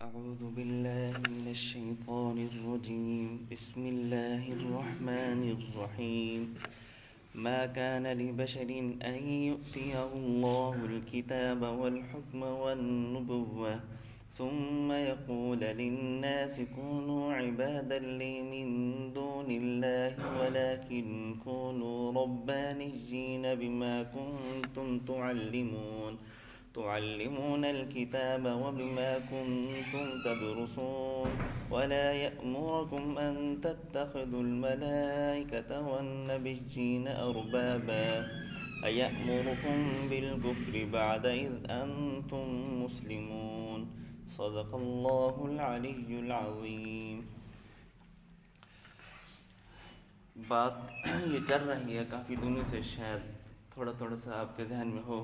أعوذ بالله من الشيطان الرجيم. بسم الله الرحمن الرحيم. ما كان لبشر أن يؤتيه الله الكتاب والحكم والنبوة ثم يقول للناس كونوا عبادا لي من دون الله ولكن كونوا ربانيين بما كنتم تعلمون الكتاب وبما كنتم تدرسون ولا يأمركم أن تتخذوا الملائكة والنبيين أربابا أيأمركم بالكفر بعد إذ أنتم مسلمون. صدق اللہ العلی العظیم. بات یہ چل رہی ہے کافی دنوں سے، شاید تھوڑا سا آپ کے ذہن میں ہو.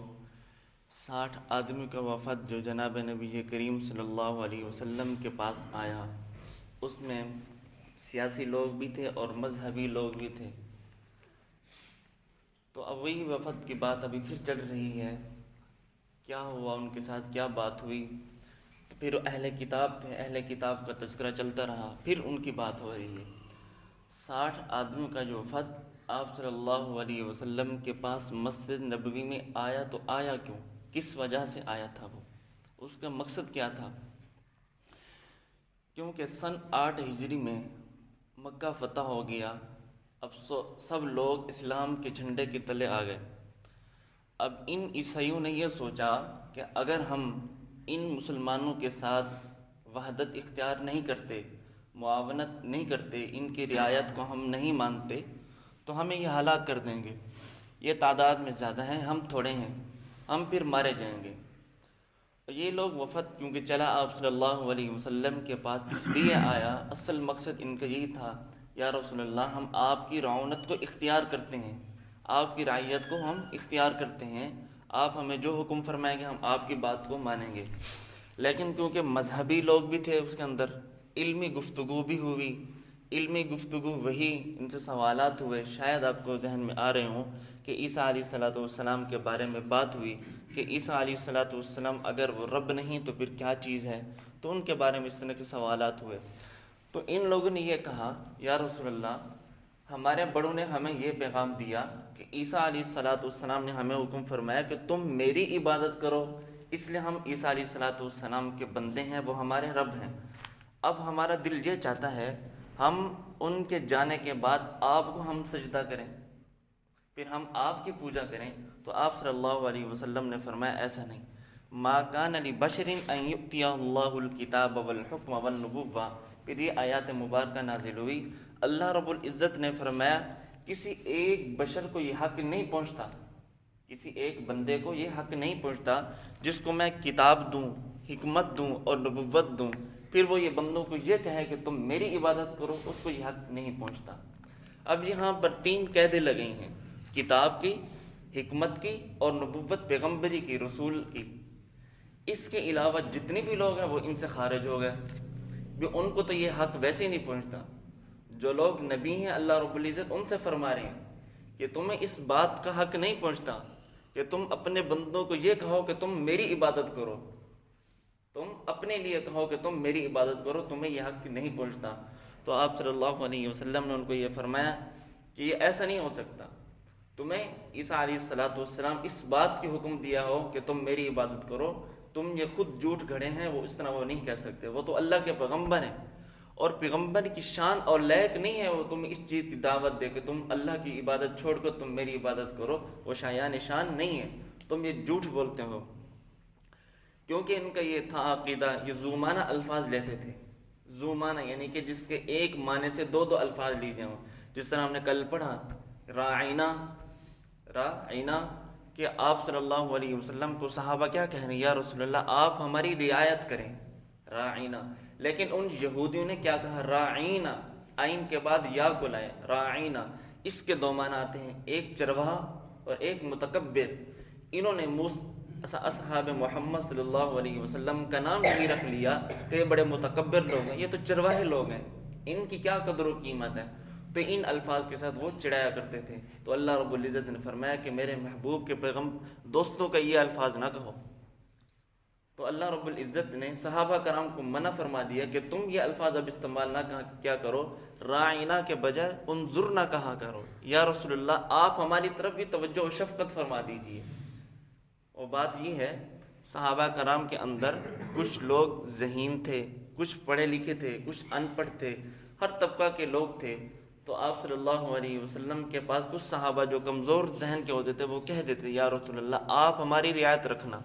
60 آدمی کا وفد جو جناب نبی کریم صلی اللہ علیہ وسلم کے پاس آیا، اس میں سیاسی لوگ بھی تھے اور مذہبی لوگ بھی تھے. تو اب وہی وفد کی بات ابھی پھر چل رہی ہے. کیا ہوا ان کے ساتھ، کیا بات ہوئی؟ تو پھر اہل کتاب تھے، اہل کتاب کا تذکرہ چلتا رہا، پھر ان کی بات ہو رہی ہے. 60 آدمیوں کا جو وفد آپ صلی اللہ علیہ وسلم کے پاس مسجد نبوی میں آیا، تو آیا کیوں؟ کس وجہ سے آیا تھا؟ وہ اس کا مقصد کیا تھا؟ کیونکہ سن 8 ہجری میں مکہ فتح ہو گیا. اب سب لوگ اسلام کے جھنڈے کے تلے آ گئے. اب ان عیسائیوں نے یہ سوچا کہ اگر ہم ان مسلمانوں کے ساتھ وحدت اختیار نہیں کرتے، معاونت نہیں کرتے، ان کی رعایت کو ہم نہیں مانتے، تو ہمیں یہ ہلاک کر دیں گے. یہ تعداد میں زیادہ ہیں، ہم تھوڑے ہیں، ہم پھر مارے جائیں گے. یہ لوگ وفد کیونکہ چلا آپ صلی اللہ علیہ وسلم کے پاس اس لیے آیا، اصل مقصد ان کا یہی تھا، یا رسول اللہ ہم آپ کی رعونت کو اختیار کرتے ہیں، آپ کی رعیت کو ہم اختیار کرتے ہیں، آپ ہمیں جو حکم فرمائیں گے ہم آپ کی بات کو مانیں گے. لیکن کیونکہ مذہبی لوگ بھی تھے اس کے اندر، علمی گفتگو بھی ہوئی. علمی گفتگو وہی ان سے سوالات ہوئے. شاید آپ کو ذہن میں آ رہے ہوں کہ عیسیٰ علیہ السلام کے بارے میں بات ہوئی کہ عیسیٰ علیہ السلام اگر وہ رب نہیں تو پھر کیا چیز ہے؟ تو ان کے بارے میں اس طرح کے سوالات ہوئے. تو ان لوگوں نے یہ کہا، یا رسول اللہ ہمارے بڑوں نے ہمیں یہ پیغام دیا کہ عیسیٰ علیہ السلام نے ہمیں حکم فرمایا کہ تم میری عبادت کرو، اس لیے ہم عیسیٰ علیہ السلام کے بندے ہیں، وہ ہمارے رب ہیں. اب ہمارا دل یہ چاہتا ہے ہم ان کے جانے کے بعد آپ کو ہم سجدہ کریں، پھر ہم آپ کی پوجا کریں. تو آپ صلی اللہ علیہ وسلم نے فرمایا ایسا نہیں. ما کان لبشر ان یؤتیہ اللہ الکتاب والحکم والنبوہ. پھر یہ آیات مبارکہ نازل ہوئی. اللہ رب العزت نے فرمایا کسی ایک بشر کو یہ حق نہیں پہنچتا، کسی ایک بندے کو یہ حق نہیں پہنچتا جس کو میں کتاب دوں، حکمت دوں اور نبوت دوں، پھر وہ یہ بندوں کو یہ کہے کہ تم میری عبادت کرو، اس کو یہ حق نہیں پہنچتا. اب یہاں پر 3 قیدیں لگئی ہیں، کتاب کی، حکمت کی اور نبوت پیغمبری کی، رسول کی. اس کے علاوہ جتنے بھی لوگ ہیں وہ ان سے خارج ہو گئے، ان کو تو یہ حق ویسے ہی نہیں پہنچتا. جو لوگ نبی ہیں اللہ رب العزت ان سے فرما رہے ہیں کہ تمہیں اس بات کا حق نہیں پہنچتا کہ تم اپنے بندوں کو یہ کہو کہ تم میری عبادت کرو، تم اپنے لیے کہو کہ تم میری عبادت کرو، تمہیں یہ حق نہیں پہنچتا. تو آپ صلی اللہ علیہ وسلم نے ان کو یہ فرمایا کہ یہ ایسا نہیں ہو سکتا. تمہیں عیسیٰ علیہ السلام اس بات کی حکم دیا ہو کہ تم میری عبادت کرو، تم یہ خود جھوٹ گھڑے ہیں، وہ اس طرح وہ نہیں کہہ سکتے. وہ تو اللہ کے پیغمبر ہیں، اور پیغمبر کی شان اور لائق نہیں ہے وہ تم اس چیز کی دعوت دے کہ تم اللہ کی عبادت چھوڑ کر تم میری عبادت کرو. وہ شایان شان نہیں ہے، تم یہ جھوٹ بولتے ہو. کیونکہ ان کا یہ تھا عقیدہ، یہ زومانہ الفاظ لیتے تھے. زومانہ یعنی کہ جس کے ایک معنی سے 2 الفاظ لیے ہوں. جس طرح ہم نے کل پڑھا راعینا کہ آپ صلی اللہ علیہ وسلم کو صحابہ کیا کہہ رہے ہیں، یا رسول اللہ آپ ہماری رعایت کریں، راعینا. لیکن ان یہودیوں نے کیا کہا، راعینا، عین کے بعد یا کو لائے، راعینا. اس کے 2 معنی آتے ہیں، ایک چرواہا اور ایک متکبر. انہوں نے اصحاب محمد صلی اللہ علیہ وسلم کا نام نہیں رکھ لیا کہ یہ بڑے متکبر لوگ ہیں، یہ تو چرواہے لوگ ہیں، ان کی کیا قدر و قیمت ہے. تو ان الفاظ کے ساتھ وہ چڑھایا کرتے تھے. تو اللہ رب العزت نے فرمایا کہ میرے محبوب کے دوستوں کا یہ الفاظ نہ کہو، تو اللہ رب العزت نے صحابہ کرام کو منع فرما دیا کہ تم یہ الفاظ اب استعمال نہ کیا کرو، رائنا کے بجائے انظرنا کہا کرو، یا رسول اللہ آپ ہماری طرف بھی توجہ و شفقت فرما دیجیے۔ اور بات یہ ہے، صحابہ کرام کے اندر کچھ لوگ ذہین تھے، کچھ پڑھے لکھے تھے، کچھ ان پڑھ تھے، ہر طبقہ کے لوگ تھے۔ تو آپ صلی اللہ علیہ وسلم کے پاس کچھ صحابہ جو کمزور ذہن کے ہوتے تھے وہ کہہ دیتے یا رسول اللہ آپ ہماری رعایت رکھنا۔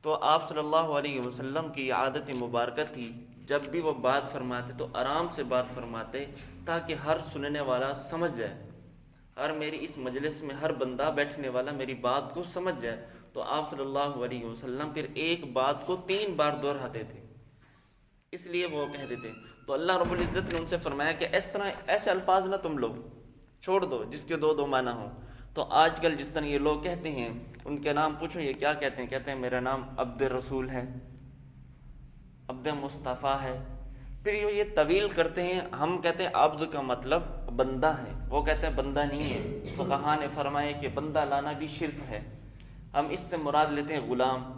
تو آپ صلی اللہ علیہ وسلم کی یہ عادت مبارکہ تھی، جب بھی وہ بات فرماتے تو آرام سے بات فرماتے تاکہ ہر سننے والا سمجھ جائے، ہر میری اس مجلس میں ہر بندہ بیٹھنے والا میری بات کو سمجھ جائے۔ تو آپ صلی اللہ علیہ وسلم پھر ایک بات کو 3 بار دہراتے تھے، اس لیے وہ کہہ دیتے۔ تو اللہ رب العزت نے ان سے فرمایا کہ ایسے الفاظ نہ تم لوگ چھوڑ دو جس کے دو معنی ہوں۔ تو آج کل جس طرح یہ لوگ کہتے ہیں، ان کے نام پوچھو یہ کیا کہتے ہیں، کہتے ہیں میرا نام عبد الرسول ہے، عبد مصطفیٰ ہے، پھر یہ طویل کرتے ہیں۔ ہم کہتے ہیں عبد کا مطلب بندہ ہے، وہ کہتے ہیں بندہ نہیں ہے۔ فقہاء نے فرمایا کہ بندہ لانا بھی شرک ہے، ہم اس سے مراد لیتے ہیں غلام۔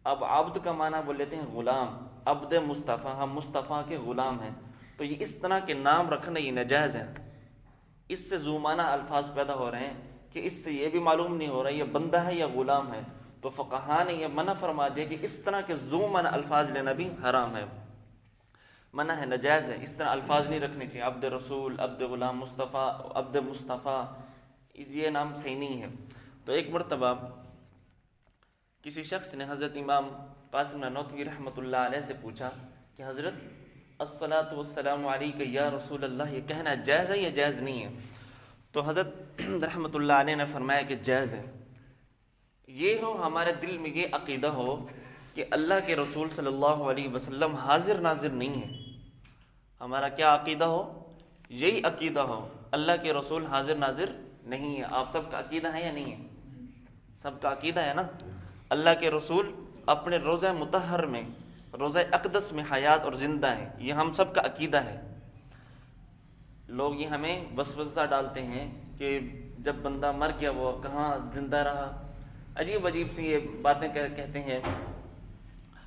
اب عبد کا معنی وہ لیتے ہیں غلام، عبد مصطفیٰ، ہم مصطفیٰ کے غلام ہیں۔ تو یہ اس طرح کے نام رکھنا یہ ناجائز ہے، اس سے ذو معنی الفاظ پیدا ہو رہے ہیں کہ اس سے یہ بھی معلوم نہیں ہو رہا یہ بندہ ہے یا غلام ہے۔ تو فقہاء نے یہ منع فرما دیا کہ اس طرح کے ذو معنی الفاظ لینا بھی حرام ہے، منع ہے، ناجائز ہے، اس طرح الفاظ نہیں رکھنے چاہیے۔ عبد رسول، عبد غلام، مصطفیٰ، عبد مصطفیٰ، یہ نام صحیح نہیں ہے۔ تو ایک مرتبہ کسی شخص نے حضرت امام قاسم نانوتوی رحمۃ اللہ علیہ سے پوچھا کہ حضرت الصلاۃ والسلام علیک یا رسول اللہ یہ کہنا جائز ہے یا جائز نہیں ہے؟ تو حضرت رحمۃ اللہ علیہ نے فرمایا کہ جائز ہے۔ یہ ہو ہمارے دل میں یہ عقیدہ ہو کہ اللہ کے رسول صلی اللہ علیہ وسلم حاضر ناظر نہیں ہے، ہمارا کیا عقیدہ ہو؟ یہی عقیدہ ہو اللہ کے رسول حاضر ناظر نہیں ہے۔ آپ سب کا عقیدہ ہے یا نہیں ہے؟ سب کا عقیدہ ہے نا، اللہ کے رسول اپنے روضہ مطہر میں، روضہ اقدس میں حیات اور زندہ ہیں، یہ ہم سب کا عقیدہ ہے۔ لوگ یہ ہمیں وسوسہ ڈالتے ہیں کہ جب بندہ مر گیا وہ کہاں زندہ رہا، عجیب عجیب سی یہ باتیں کہتے ہیں۔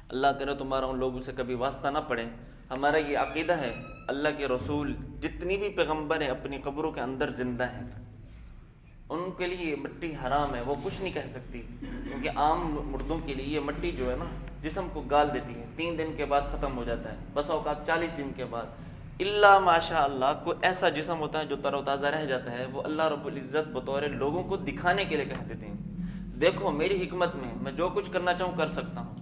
اللہ کرے تمہارا ان لوگوں سے کبھی واسطہ نہ پڑے۔ ہمارا یہ عقیدہ ہے اللہ کے رسول جتنی بھی پیغمبر ہیں اپنی قبروں کے اندر زندہ ہیں، ان کے لیے یہ مٹی حرام ہے، وہ کچھ نہیں کہہ سکتی، کیونکہ عام مردوں کے لیے یہ مٹی جو ہے نا جسم کو گال دیتی ہے، 3 دن کے بعد ختم ہو جاتا ہے، بس اوقات 40 دن کے بعد، الا ماشاء اللہ کوئی ایسا جسم ہوتا ہے جو تر و تازہ رہ جاتا ہے، وہ اللہ رب العزت بطور لوگوں کو دکھانے کے لیے کہہ دیتے ہیں دیکھو میری حکمت میں جو کچھ کرنا چاہوں کر سکتا ہوں۔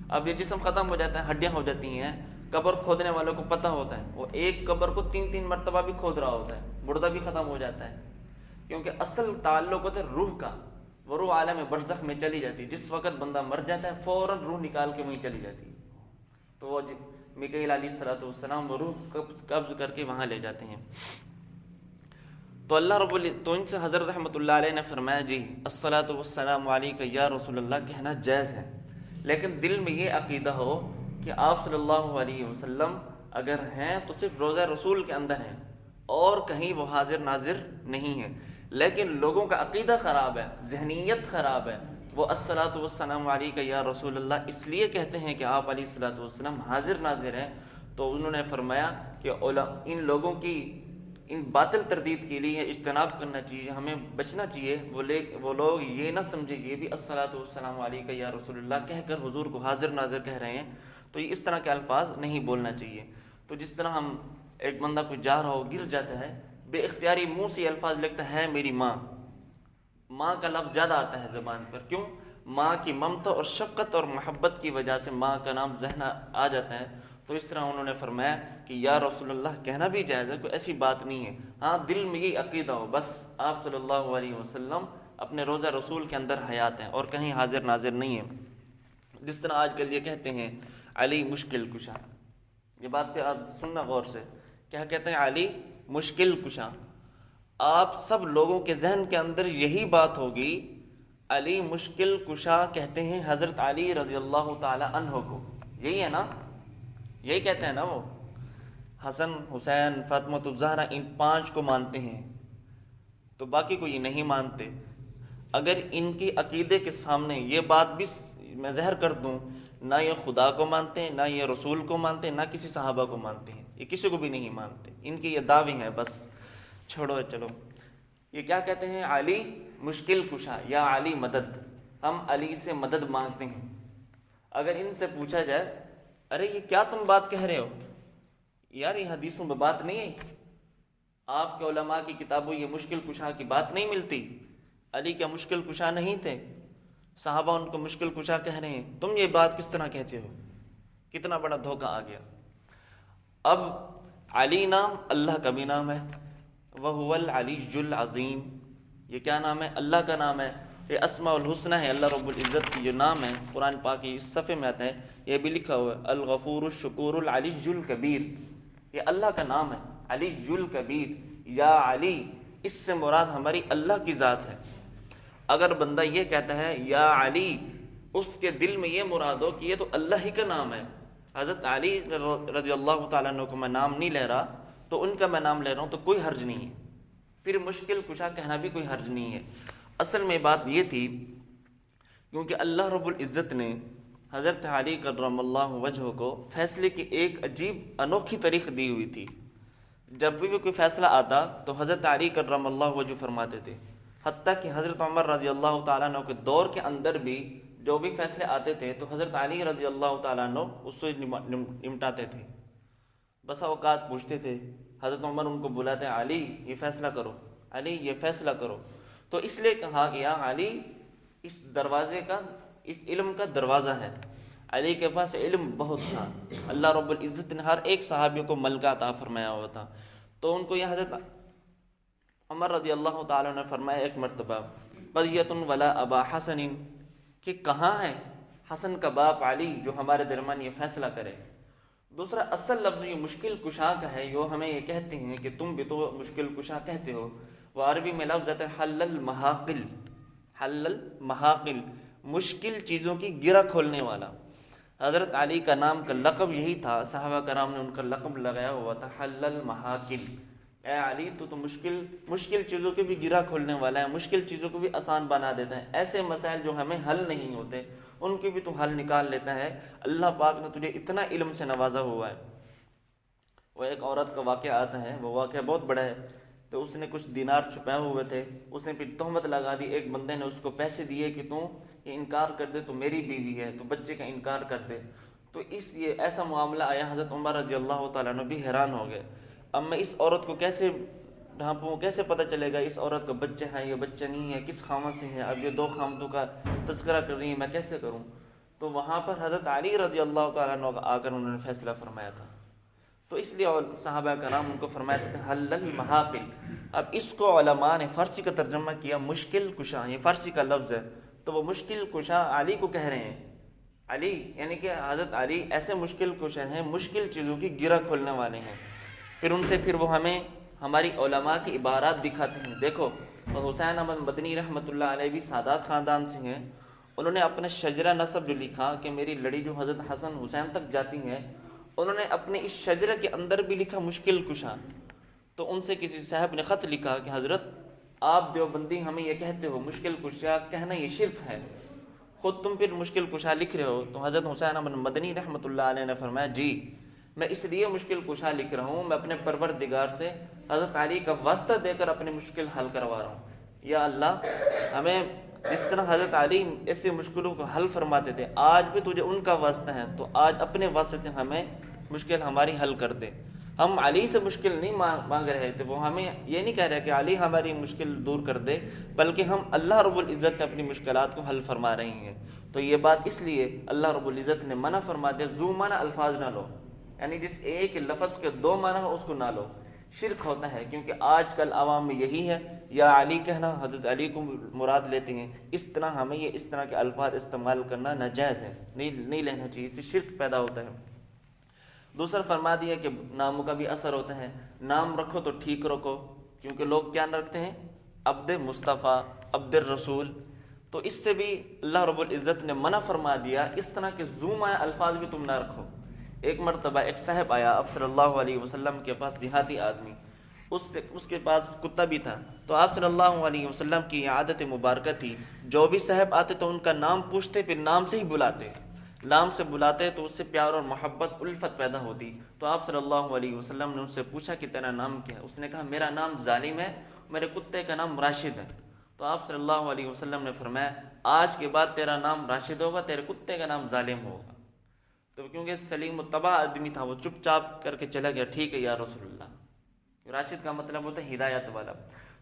اب یہ جسم ختم ہو جاتا ہے، ہڈیاں ہو جاتی ہیں، قبر کھودنے والوں کو پتہ ہوتا ہے، وہ ایک قبر کو 3 مرتبہ بھی کھود رہا ہوتا ہے، مردہ بھی ختم ہو جاتا ہے، کیونکہ اصل تعلق ہوتا ہے روح کا، وہ روح عالم برزخ میں چلی جاتی ہے، جس وقت بندہ مر جاتا ہے فوراً روح نکال کے وہیں چلی جاتی ہے، تو وہ میکائیل علیہ الصلوۃ والسلام وہ روح قبض کر کے وہاں لے جاتے ہیں۔ تو اللہ رب تو ان سے حضرت رحمۃ اللہ علیہ نے فرمایا جی الصلاۃ والسلام علیک یا رسول اللہ کہنا جائز ہے، لیکن دل میں یہ عقیدہ ہو کہ آپ صلی اللہ علیہ وسلم اگر ہیں تو صرف روضہ رسول کے اندر ہیں اور کہیں وہ حاضر ناظر نہیں ہے، لیکن لوگوں کا عقیدہ خراب ہے، ذہنیت خراب ہے، وہ الصلاۃ والسلام علیک یا رسول اللہ اس لیے کہتے ہیں کہ آپ علیہ الصلاۃ والسلام حاضر ناظر ہیں۔ تو انہوں نے فرمایا کہ ان لوگوں کی ان باطل تردید کے لیے اجتناب کرنا چاہیے، ہمیں بچنا چاہیے، وہ لوگ یہ نہ سمجھے یہ بھی الصلاۃ والسلام علیک یا رسول اللہ کہہ کر حضور کو حاضر ناظر کہہ رہے ہیں، تو یہ اس طرح کے الفاظ نہیں بولنا چاہیے۔ تو جس طرح ہم ایک بندہ کوئی جا رہا ہو گر جاتا ہے، بے اختیاری منہ سے الفاظ لگتا ہے میری ماں، ماں کا لفظ زیادہ آتا ہے زبان پر، کیوں؟ ماں کی ممتا اور شفقت اور محبت کی وجہ سے ماں کا نام ذہن آ جاتا ہے۔ تو اس طرح انہوں نے فرمایا کہ یا رسول اللہ کہنا بھی جائز ہے، کوئی ایسی بات نہیں ہے، ہاں دل میں یہ عقیدہ ہو بس آپ صلی اللہ علیہ وسلم اپنے روضہ رسول کے اندر حیات ہیں اور کہیں حاضر ناظر نہیں ہیں۔ جس طرح آج کل یہ کہتے ہیں علی مشکل کشا، یہ بات پہ آپ سننا غور سے، کیا کہتے ہیں علی مشکل کشا، آپ سب لوگوں کے ذہن کے اندر یہی بات ہوگی، علی مشکل کشا کہتے ہیں حضرت علی رضی اللہ تعالی عنہ کو، یہی ہے نا، یہی کہتے ہیں نا، وہ حسن حسین فاطمہ الزہرا ان 5 کو مانتے ہیں، تو باقی کو یہ نہیں مانتے۔ اگر ان کی عقیدے کے سامنے یہ بات بھی میں ظاہر کر دوں، نہ یہ خدا کو مانتے ہیں، نہ یہ رسول کو مانتے ہیں، نہ کسی صحابہ کو مانتے ہیں، یہ کسی کو بھی نہیں مانتے، ان کے یہ دعوے ہیں، بس چھوڑو چلو۔ یہ کیا کہتے ہیں؟ علی مشکل کشا یا علی مدد، ہم علی سے مدد مانگتے ہیں۔ اگر ان سے پوچھا جائے ارے یہ کیا تم بات کہہ رہے ہو یار، یہ حدیثوں میں بات نہیں ہے، آپ کے علماء کی کتابوں یہ مشکل کشا کی بات نہیں ملتی، علی کیا مشکل کشا نہیں تھے؟ صحابہ ان کو مشکل کشا کہہ رہے ہیں، تم یہ بات کس طرح کہتے ہو؟ کتنا بڑا دھوکہ آ گیا۔ اب علی نام اللہ کا بھی نام ہے، وَهُوَ الْعَلِيُّ الْعَظِيمُ، یہ کیا نام ہے؟ اللہ کا نام ہے، یہ اسماء الحسنہ ہے، اللہ رب العزت کی جو نام ہے، قرآن پاک کی اس صفحے میں آتا ہے، یہ بھی لکھا ہوا ہے الغفور الشکور العلی الکبیر، یہ اللہ کا نام ہے، علی الکبیر، یا علی، اس سے مراد ہماری اللہ کی ذات ہے۔ اگر بندہ یہ کہتا ہے یا علی، اس کے دل میں یہ مراد ہو کہ یہ تو اللہ ہی کا نام ہے، حضرت علی رضی اللہ تعالیٰ عنہ کو میں نام نہیں لے رہا تو ان کا میں نام لے رہا ہوں، تو کوئی حرج نہیں ہے، پھر مشکل کشا کہنا بھی کوئی حرج نہیں ہے۔ اصل میں بات یہ تھی کیونکہ اللہ رب العزت نے حضرت علی کرم اللہ وجہہ کو فیصلے کی ایک عجیب انوکھی تاریخ دی ہوئی تھی۔ جب بھی کوئی فیصلہ آتا تو حضرت علی کرم اللہ وجہہ فرماتے تھے، حتیٰ کہ حضرت عمر رضی اللہ تعالیٰ عنہ کے دور کے اندر بھی جو بھی فیصلے آتے تھے تو حضرت علی رضی اللہ تعالیٰ عنہ اس سے نمٹاتے تھے۔ بسا اوقات پوچھتے تھے، حضرت عمر ان کو بلاتے، علی یہ فیصلہ کرو، علی یہ فیصلہ کرو، تو اس لیے کہا گیا علی اس دروازے کا، اس علم کا دروازہ ہے، علی کے پاس علم بہت تھا، اللہ رب العزت نے ہر ایک صحابی کو ملکہ عطا فرمایا ہوا تھا۔ تو ان کو یہ حضرت عمر رضی اللہ تعالیٰ نے فرمایا ایک مرتبہ، قضیۃ ولا ابا حسن، کہ کہاں ہے حسن کا باپ علی جو ہمارے درمیان یہ فیصلہ کرے۔ دوسرا اصل لفظ یہ مشکل کشا کا ہے، جو ہمیں یہ کہتے ہیں کہ تم بھی تو مشکل کشا کہتے ہو، وہ عربی میں لفظ آتا ہے حل المحاقل، حل المحاقل، مشکل چیزوں کی گرہ کھولنے والا۔ حضرت علی کا نام کا لقب یہی تھا، صحابہ کرام نے ان کا لقب لگایا ہوا تھا حل المحاقل، اے علی تو مشکل چیزوں کے بھی گرہ کھولنے والا ہے، مشکل چیزوں کو بھی آسان بنا دیتا ہے، ایسے مسائل جو ہمیں حل نہیں ہوتے ان کی بھی تو حل نکال لیتا ہے، اللہ پاک نے تجھے اتنا علم سے نوازا ہوا ہے۔ وہ ایک عورت کا واقعہ آتا ہے، وہ واقعہ بہت بڑا ہے، تو اس نے کچھ دینار چھپائے ہوئے تھے، اس نے پھر تہمت لگا دی، ایک بندے نے اس کو پیسے دیے کہ تو یہ انکار کر دے تو میری بیوی ہے، تو بچے کا انکار کر دے، تو یہ ایسا معاملہ آیا، حضرت عمر رضی اللہ تعالیٰ عنہ بھی حیران ہو گئے، اب میں اس عورت کو کیسے ڈھانپوں، کیسے پتہ چلے گا اس عورت کا بچہ ہے یا بچہ نہیں ہے، کس خامت سے ہے، اب یہ دو خامتوں کا تذکرہ کر رہی ہے، میں کیسے کروں؟ تو وہاں پر حضرت علی رضی اللہ تعالیٰ عنہ آ کر انہوں نے فیصلہ فرمایا تھا، تو اس لیے صحابہ کرام ان کو فرمایا تھا حل المحاقل۔ اب اس کو علماء نے فارسی کا ترجمہ کیا مشکل کشا، یہ فارسی کا لفظ ہے، تو وہ مشکل کشا علی کو کہہ رہے ہیں، علی یعنی کہ حضرت علی ایسے مشکل کشا ہیں، مشکل چیزوں کی گرہ کھولنے والے ہیں۔ پھر ان سے وہ ہمیں ہماری علماء کی عبارات دکھاتے ہیں، دیکھو حسین احمد مدنی رحمۃ اللہ علیہ بھی سادات خاندان سے ہیں، انہوں نے اپنا شجرہ نسب جو لکھا کہ میری لڑی جو حضرت حسن حسین تک جاتی ہیں، انہوں نے اپنے اس شجرہ کے اندر بھی لکھا مشکل کشا۔ تو ان سے کسی صاحب نے خط لکھا کہ حضرت آپ دیوبندی ہمیں یہ کہتے ہو مشکل کشا کہنا یہ شرک ہے، خود تم پھر مشکل کشا لکھ رہے ہو۔ تو حضرت حسین احمد مدنی رحمۃ اللہ علیہ نے فرمایا جی میں اس لیے مشکل کشا لکھ رہا ہوں، میں اپنے پروردگار سے حضرت علی کا واسطہ دے کر اپنی مشکل حل کروا رہا ہوں، یا اللہ ہمیں جس طرح حضرت علی ایسی مشکلوں کو حل فرماتے تھے، آج بھی تجھے ان کا واسطہ ہے، تو آج اپنے واسطے سے ہمیں مشکل ہماری حل کر دے۔ ہم علی سے مشکل نہیں مانگ رہے تھے، وہ ہمیں یہ نہیں کہہ رہے کہ علی ہماری مشکل دور کر دے، بلکہ ہم اللہ رب العزت نے اپنی مشکلات کو حل فرما رہے ہیں۔ تو یہ بات اس لیے اللہ رب العزت نے منع فرما دیا، ذو معنی الفاظ نہ لو، یعنی جس ایک لفظ کے دو معنی ہو اس کو نہ لو، شرک ہوتا ہے، کیونکہ آج کل عوام میں یہی ہے، یا علی کہنا حضرت علی کو مراد لیتے ہیں، اس طرح ہمیں یہ اس طرح کے الفاظ استعمال کرنا ناجائز ہے، نہیں لینا چاہیے، اس سے شرک پیدا ہوتا ہے۔ دوسرا فرما دیا کہ ناموں کا بھی اثر ہوتا ہے، نام رکھو تو ٹھیک رکھو، کیونکہ لوگ کیا رکھتے ہیں عبد مصطفیٰ، عبد الرسول، تو اس سے بھی اللہ رب العزت نے منع فرما دیا، اس طرح کے ذو معنی الفاظ بھی تم نہ رکھو۔ ایک مرتبہ ایک صاحب آیا اب صلی اللہ علیہ وسلم کے پاس، دیہاتی آدمی، اس کے پاس کتا بھی تھا، تو آپ صلی اللہ علیہ وسلم کی عادت مبارکہ تھی، جو بھی صاحب آتے تو ان کا نام پوچھتے، پھر نام سے ہی بلاتے، نام سے بلاتے تو اس سے پیار اور محبت الفت پیدا ہوتی۔ تو آپ صلی اللہ علیہ وسلم نے ان سے پوچھا کہ تیرا نام کیا ہے؟ اس نے کہا میرا نام ظالم ہے، میرے کتے کا نام راشد ہے۔ تو آپ صلی اللہ علیہ وسلم نے فرمایا آج کے بعد تیرا نام راشد ہوگا، تیرے کتے کا نام ظالم ہوگا۔ تو کیونکہ سلیم الطبع آدمی تھا، وہ چپ چاپ کر کے چلا گیا، ٹھیک ہے یا رسول اللہ۔ راشد کا مطلب ہوتا ہے ہدایت والا۔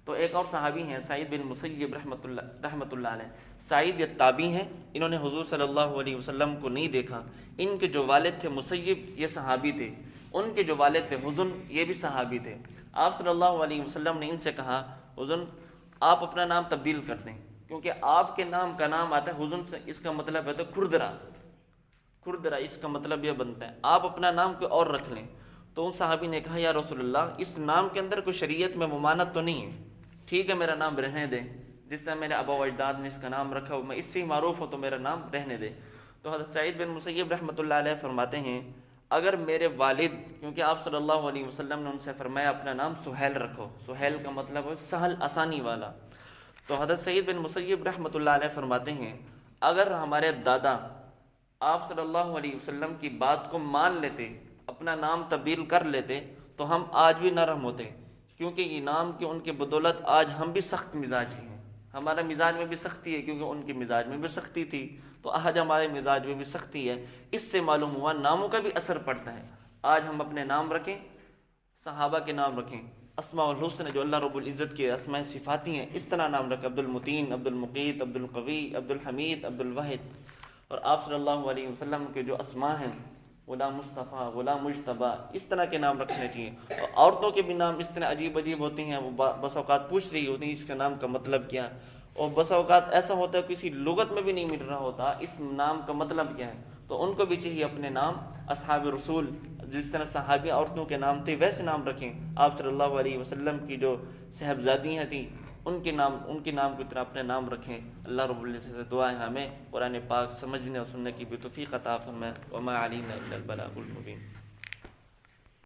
تو ایک اور صحابی ہیں سعید بن مسیب رحمۃ اللہ علیہ۔ سعید یہ تابعی ہیں، انہوں نے حضور صلی اللہ علیہ وسلم کو نہیں دیکھا۔ ان کے جو والد تھے مسیب، یہ صحابی تھے، ان کے جو والد تھے حزن، یہ بھی صحابی تھے۔ آپ صلی اللہ علیہ وسلم نے ان سے کہا حزن آپ اپنا نام تبدیل کر دیں، کیونکہ آپ کے نام کا نام آتا ہے حزن سے، اس کا مطلب ہے کھردرا، کھردرا اس کا مطلب یہ بنتا ہے، آپ اپنا نام کوئی اور رکھ لیں۔ تو ان صحابی نے کہا یا رسول اللہ اس نام کے اندر کوئی شریعت میں ممانعت تو نہیں ہے، ٹھیک ہے میرا نام رہنے دیں، جس طرح میرے آبا و اجداد نے اس کا نام رکھا ہو، میں اس سے ہی معروف ہوں، تو میرا نام رہنے دے۔ تو حضرت سعید بن مسیب رحمۃ اللہ علیہ فرماتے ہیں اگر میرے والد، کیونکہ آپ صلی اللہ علیہ وسلم نے ان سے فرمایا اپنا نام سہیل رکھو، سہیل کا مطلب ہے سہل، آسانی والا۔ تو حضرت سعید بن مسیب رحمۃ اللہ علیہ فرماتے ہیں اگر ہمارے دادا آپ صلی اللہ علیہ وسلم کی بات کو مان لیتے، اپنا نام تبدیل کر لیتے، تو ہم آج بھی نرم ہوتے، کیونکہ یہ نام کی ان کے بدولت آج ہم بھی سخت مزاج ہیں۔ ہمارا مزاج میں بھی سختی ہے کیونکہ ان کے مزاج میں بھی سختی تھی، تو آج ہمارے مزاج میں بھی سختی ہے۔ اس سے معلوم ہوا ناموں کا بھی اثر پڑتا ہے۔ آج ہم اپنے نام رکھیں، صحابہ کے نام رکھیں، اسماء الحسن جو اللہ رب العزت کے اسماء صفاتی ہیں، اس طرح نام رکھیں، عبد المتین، عبد المقیت، عبد القوی، عبد الحمید، عبد الواحد۔ اور آپ صلی اللہ علیہ وسلم کے جو اسماء ہیں غلام مصطفیٰ، غلام مجتبیٰ، اس طرح کے نام رکھنے چاہیے۔ اور عورتوں کے بھی نام اس طرح عجیب عجیب ہوتے ہیں، وہ بس اوقات پوچھ رہی ہوتی ہیں اس کا نام کا مطلب کیا، اور بس اوقات ایسا ہوتا ہے کسی لغت میں بھی نہیں مل رہا ہوتا اس نام کا مطلب کیا ہے، تو ان کو بھی چاہیے اپنے نام اصحاب رسول، جس طرح صحابی عورتوں کے نام تھے ویسے نام رکھیں۔ آپ صلی اللہ علیہ وسلم کی جو صاحبزادیاں تھیں ان کے نام کی طرح اپنے نام رکھیں۔ اللہ رب العزت سے دعا ہے ہمیں قرآن پاک سمجھنے اور سننے کی بھی توفیق عطا فرمائے۔ وما علینا الا البلاغ المبین۔